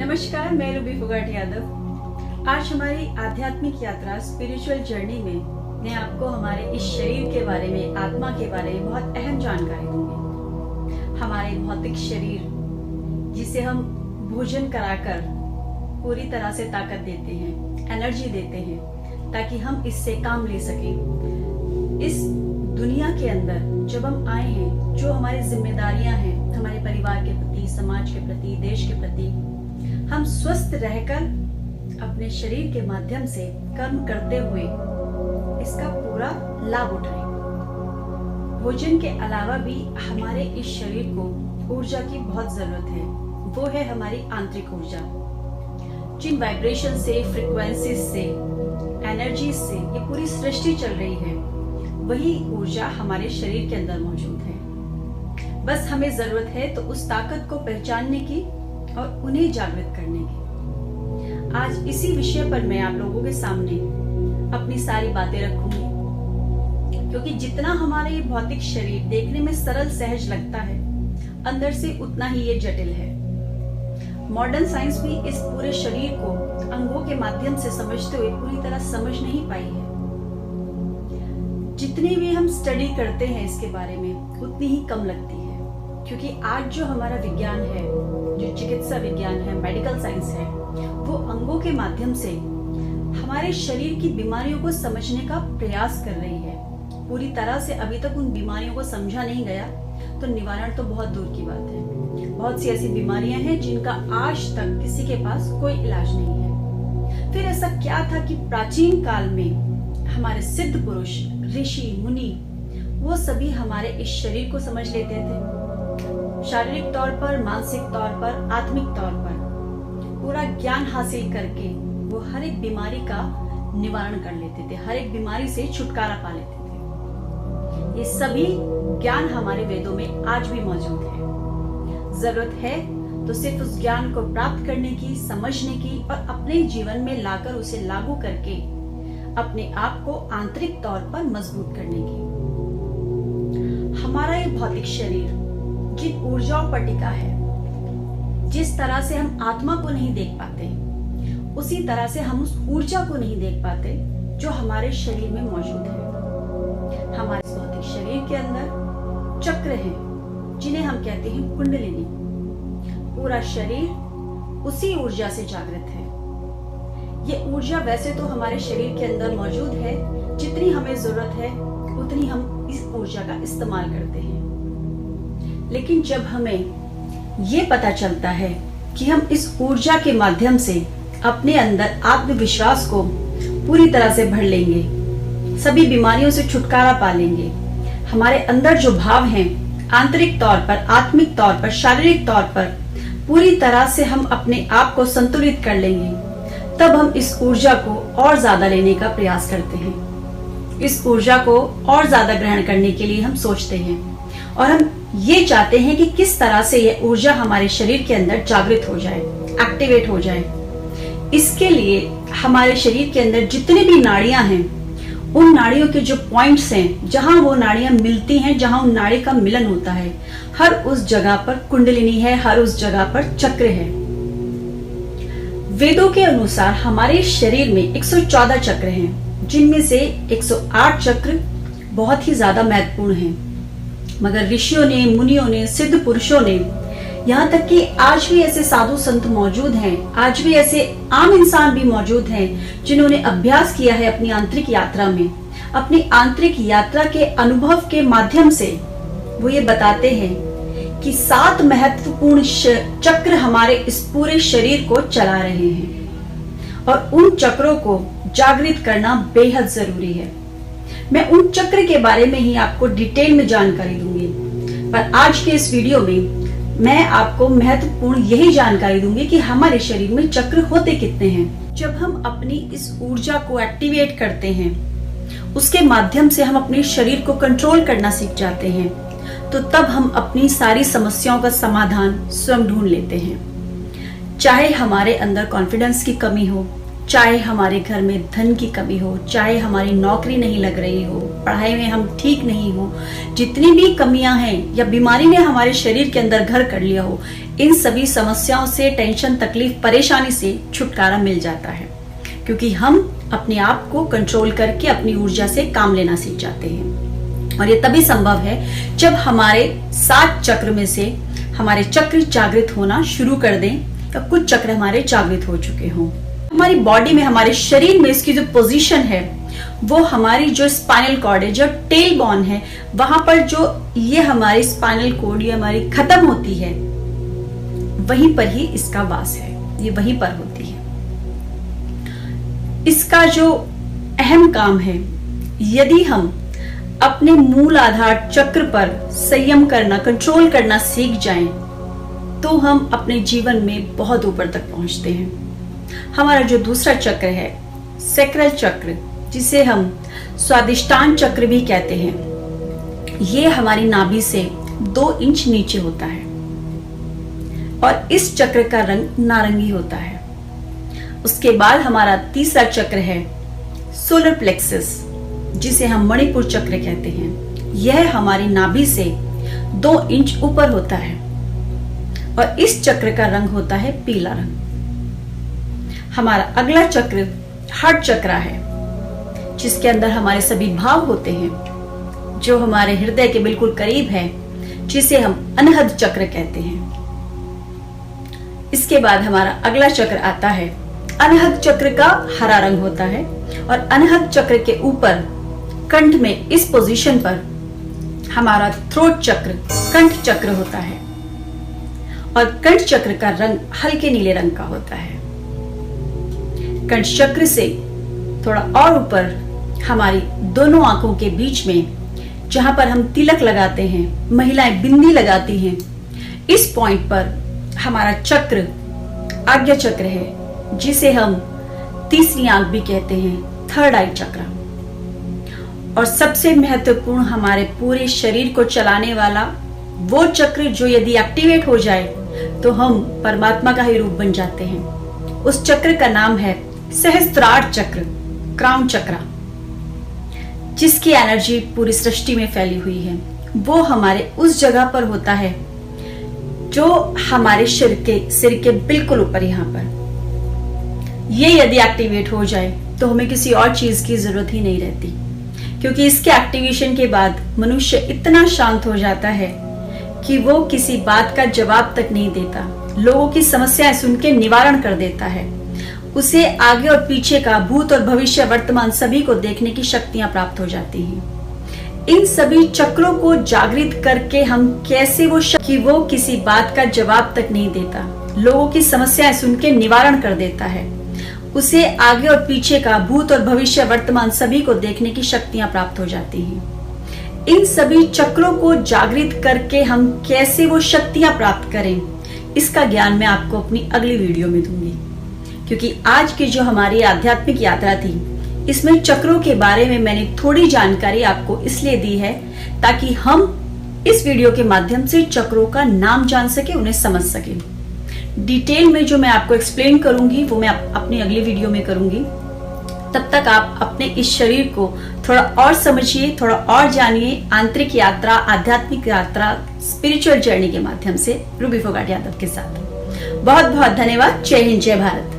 नमस्कार, मैं रूबी फुगाट यादव। आज हमारी आध्यात्मिक यात्रा स्पिरिचुअल जर्नी में मैं आपको हमारे इस शरीर के बारे में, आत्मा के बारे में बहुत अहम जानकारी दूंगी। हमारे भौतिक शरीर जिसे हम भोजन कराकर पूरी तरह से ताकत देते हैं, एनर्जी देते हैं ताकि हम इससे काम ले सकें। इस दुनिया के अंदर जब हम आए हैं, जो हमारी जिम्मेदारियां हैं हमारे परिवार के प्रति, समाज के प्रति, देश के प्रति, हम स्वस्थ रहकर अपने शरीर के माध्यम से कर्म करते हुए इसका पूरा लाभ उठाएं। भोजन के अलावा भी हमारे इस शरीर को ऊर्जा की बहुत जरूरत है। वो है हमारी आंतरिक ऊर्जा। जिन वाइब्रेशन से, फ्रीक्वेंसीज से, एनर्जी से ये पूरी सृष्टि चल रही है, वही ऊर्जा हमारे शरीर के अंदर मौजूद है। बस हमें जरूरत है तो उस ताकत को पहचानने की और उन्हें जागृत करने की। आज इसी विषय पर मैं आप लोगों के सामने अपनी सारी बातें रखूंगी, क्योंकि जितना हमारा ये भौतिक शरीर देखने में सरल सहज लगता है, अंदर से उतना ही ये जटिल है। मॉडर्न साइंस भी इस पूरे शरीर को अंगों के माध्यम से समझते हुए पूरी तरह समझ नहीं पाई है। जितनी भी हम स्टडी करते हैं इसके बारे में, उतनी ही कम लगती है, क्योंकि आज जो हमारा विज्ञान है, जो चिकित्सा विज्ञान है, मेडिकल साइंस है, वो अंगों के माध्यम से हमारे शरीर की बीमारियों को समझने का प्रयास कर रही है। पूरी तरह से अभी तक उन बीमारियों को समझा नहीं गया तो निवारण तो बहुत दूर की बात है। बहुत सी ऐसी बीमारियां हैं जिनका आज तक किसी के पास कोई इलाज नहीं है। फिर ऐसा क्या था कि प्राचीन काल में हमारे सिद्ध पुरुष, ऋषि, मुनि, वो सभी हमारे इस शरीर को समझ लेते थे। शारीरिक तौर पर, मानसिक तौर पर, आत्मिक तौर पर पूरा ज्ञान हासिल करके वो हर एक बीमारी का निवारण कर लेते थे, हर एक बीमारी से छुटकारा पा लेते थे। ये सभी ज्ञान हमारे वेदों में आज भी मौजूद है। जरूरत है तो सिर्फ उस ज्ञान को प्राप्त करने की, समझने की और अपने जीवन में लाकर उसे लागू करके अपने आप को आंतरिक तौर पर मजबूत करने की। हमारा ये भौतिक शरीर जिन ऊर्जाओं पर टिका है, जिस तरह से हम आत्मा को नहीं देख पाते, उसी तरह से हम उस ऊर्जा को नहीं देख पाते जो हमारे शरीर में मौजूद है। हमारे भौतिक शरीर के अंदर चक्र हैं, जिन्हें हम कहते हैं कुंडलिनी। पूरा शरीर उसी ऊर्जा से जागृत है। ये ऊर्जा वैसे तो हमारे शरीर के अंदर मौजूद है, जितनी हमें जरूरत है उतनी हम इस ऊर्जा का इस्तेमाल करते हैं। लेकिन जब हमें ये पता चलता है कि हम इस ऊर्जा के माध्यम से अपने अंदर आत्मविश्वास को पूरी तरह से भर लेंगे, सभी बीमारियों से छुटकारा पा लेंगे, हमारे अंदर जो भाव हैं आंतरिक तौर पर, आत्मिक तौर पर, शारीरिक तौर पर पूरी तरह से हम अपने आप को संतुलित कर लेंगे, तब हम इस ऊर्जा को और ज्यादा लेने का प्रयास करते हैं। इस ऊर्जा को और ज्यादा ग्रहण करने के लिए हम सोचते हैं और हम ये चाहते हैं कि किस तरह से ये ऊर्जा हमारे शरीर के अंदर जागृत हो जाए, एक्टिवेट हो जाए। इसके लिए हमारे शरीर के अंदर जितने भी नाड़ियां हैं, उन नाड़ियों के जो पॉइंट्स हैं, जहां वो नाड़ियां मिलती हैं, जहां उन नाड़ी का मिलन होता है, हर उस जगह पर कुंडलिनी है, हर उस जगह पर चक्र है। वेदों के अनुसार हमारे शरीर में 114 चक्र हैं, जिनमें से 108 चक्र बहुत ही ज्यादा महत्वपूर्ण हैं। मगर ऋषियों ने, मुनियों ने, सिद्ध पुरुषों ने, यहाँ तक कि आज भी ऐसे साधु संत मौजूद हैं, आज भी ऐसे आम इंसान भी मौजूद हैं जिन्होंने अभ्यास किया है अपनी आंतरिक यात्रा में। अपनी आंतरिक यात्रा के अनुभव के माध्यम से वो ये बताते हैं कि 7 महत्वपूर्ण चक्र हमारे इस पूरे शरीर को चला रहे हैं और उन चक्रों को जागृत करना बेहद जरूरी है। मैं उन चक्र के बारे में ही आपको डिटेल में जानकारी दूंगी, पर आज के इस वीडियो में मैं आपको महत्वपूर्ण यही जानकारी दूंगी कि हमारे शरीर में चक्र होते कितने हैं। जब हम अपनी इस ऊर्जा को एक्टिवेट करते हैं, उसके माध्यम से हम अपने शरीर को कंट्रोल करना सीख जाते हैं, तो तब हम अपनी सारी समस्याओं का समाधान स्वयं ढूंढ लेते हैं। चाहे हमारे अंदर कॉन्फिडेंस की कमी हो, चाहे हमारे घर में धन की कमी हो, चाहे हमारी नौकरी नहीं लग रही हो, पढ़ाई में हम ठीक नहीं हो, जितनी भी कमियां हैं या बीमारी ने हमारे शरीर के अंदर घर कर लिया हो, इन सभी समस्याओं से, टेंशन, तकलीफ, परेशानी से छुटकारा मिल जाता है, क्योंकि हम अपने आप को कंट्रोल करके अपनी ऊर्जा से काम लेना सीख जाते हैं। और ये तभी संभव है जब हमारे 7 चक्र में से हमारे चक्र जागृत होना शुरू कर दें या कुछ चक्र हमारे जागृत हो चुके हों। हमारी बॉडी में, हमारे शरीर में इसकी जो पोजीशन है वो हमारी जो स्पाइनल कॉर्ड है, जो टेल बोन है, वहां पर जो ये हमारी स्पाइनल कॉर्ड, ये हमारी खत्म होती है, वहीं पर ही इसका वास है, ये वहीं पर होती है। इसका जो अहम काम है, यदि हम अपने मूल आधार चक्र पर संयम करना, कंट्रोल करना सीख जाएं, तो हम अपने जीवन में बहुत ऊपर तक पहुंचते हैं। हमारा जो दूसरा चक्र है, सैक्रल चक्र, जिसे हम स्वादिष्टान चक्र भी कहते हैं, ये हमारी नाभि से 2 इंच नीचे होता है और इस चक्र का रंग नारंगी होता है। उसके बाद हमारा तीसरा चक्र है सोलर प्लेक्सस, जिसे हम मणिपुर चक्र कहते हैं। यह हमारी नाभि से 2 इंच ऊपर होता है और इस चक्र का रंग होता है पीला रंग। हमारा अगला चक्र हार्ट चक्र है, जिसके अंदर हमारे सभी भाव होते हैं, जो हमारे हृदय के बिल्कुल करीब है, जिसे हम अनहद चक्र कहते हैं। इसके बाद हमारा अगला चक्र आता है, अनहद चक्र का हरा रंग होता है और अनहद चक्र के ऊपर कंठ में इस पोजीशन पर हमारा थ्रोट चक्र, कंठ चक्र होता है और कंठ चक्र का रंग हल्के नीले रंग का होता है। कंठ चक्र से थोड़ा और ऊपर हमारी दोनों आंखों के बीच में, जहां पर हम तिलक लगाते हैं, महिलाएं बिंदी लगाती हैं, इस पॉइंट पर हमारा चक्र आज्ञा चक्र है, जिसे हम तीसरी आंख भी कहते हैं, थर्ड आई चक्र। और सबसे महत्वपूर्ण, हमारे पूरे शरीर को चलाने वाला वो चक्र, जो यदि एक्टिवेट हो जाए तो हम परमात्मा का ही रूप बन जाते हैं। उस चक्र का नाम है सहस्त्रार चक्र, क्राउन चक्र, जिसकी एनर्जी पूरी सृष्टि में फैली हुई है। वो हमारे उस जगह पर होता है जो हमारे सिर के बिल्कुल ऊपर, यहाँ पर। ये यदि एक्टिवेट हो जाए तो हमें किसी और चीज की जरूरत ही नहीं रहती, क्योंकि इसके एक्टिवेशन के बाद मनुष्य इतना शांत हो जाता है कि वो किसी बात का जवाब तक नहीं देता, लोगों की समस्याएं सुन के निवारण कर देता है। उसे आगे और पीछे का, भूत और भविष्य, वर्तमान सभी को देखने की शक्तियां प्राप्त हो जाती हैं। इन सभी चक्रों को जागृत करके हम कैसे कि वो किसी बात का जवाब तक नहीं देता, लोगों की समस्याएं सुन के निवारण कर देता है। उसे आगे और पीछे का, भूत और भविष्य, वर्तमान सभी को देखने की शक्तियां प्राप्त हो जाती हैं। इन सभी चक्रों को जागृत करके हम कैसे वो शक्तियां प्राप्त करें, इसका ज्ञान मैं आपको अपनी अगली वीडियो में दूंगी। क्योंकि आज की जो हमारी आध्यात्मिक यात्रा थी, इसमें चक्रों के बारे में मैंने थोड़ी जानकारी आपको इसलिए दी है ताकि हम इस वीडियो के माध्यम से चक्रों का नाम जान सके, उन्हें समझ सके। डिटेल में जो मैं आपको एक्सप्लेन करूंगी वो मैं अपनी अगली वीडियो में करूंगी। तब तक आप अपने इस शरीर को थोड़ा और समझिए, थोड़ा और जानिए, आंतरिक यात्रा, आध्यात्मिक यात्रा, स्पिरिचुअल जर्नी के माध्यम से रूबी फोगाट यादव के साथ। बहुत बहुत धन्यवाद। जय हिंद, जय भारत।